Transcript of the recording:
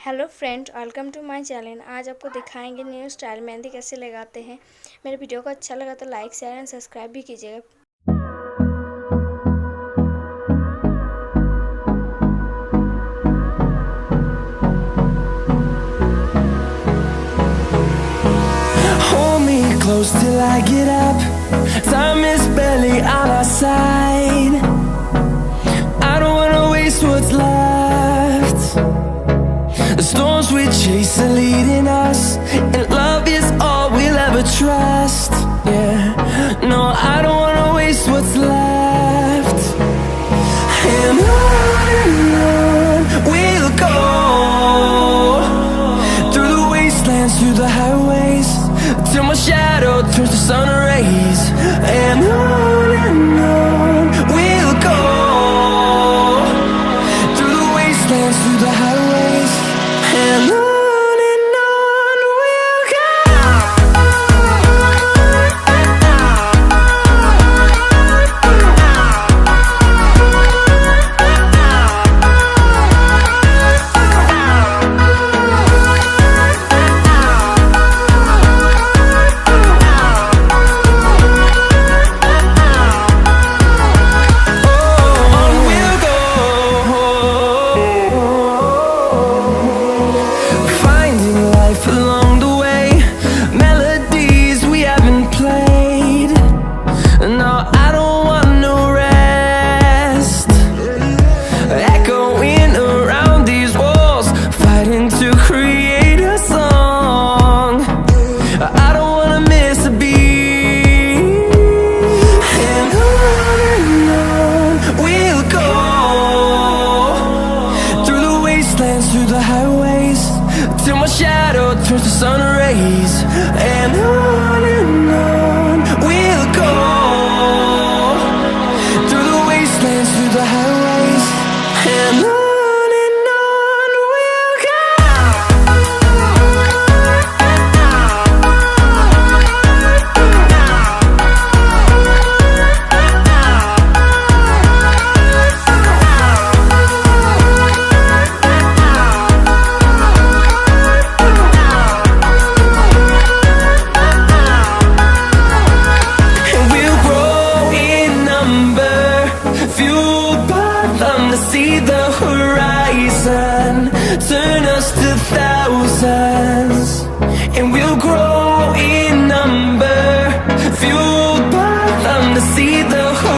Hello friend, welcome to my channel. आज आपको दिखाएंगे न्यू स्टाइल मेहंदी कैसे लगाते हैं। मेरे वीडियो को अच्छा लगा तो लाइक शेयर एंड सब्सक्राइब भी कीजिएगा। Hold me close till I get up. Time is barely on our side. I don't wanna waste what's left. The storms we chase are leading us, and love is all we'll ever trust. Yeah, no, I don't wanna waste what's left. And on we'll go, through the wastelands, through the highways, till my shadow turns to sun rays. And on we'll go, through the wastelands, through the highways, and on we'll go. Along the way, melodies we haven't played. No, I don't want no rest. Echoing around these walls, fighting to create a song. I don't wanna miss a beat. And on we'll go, through the wastelands, through the highways, till my shadow turns to sun rays. And on we'll go, through the wastelands, through the highways, and on we'll go. See the horizon, turn us to thousands.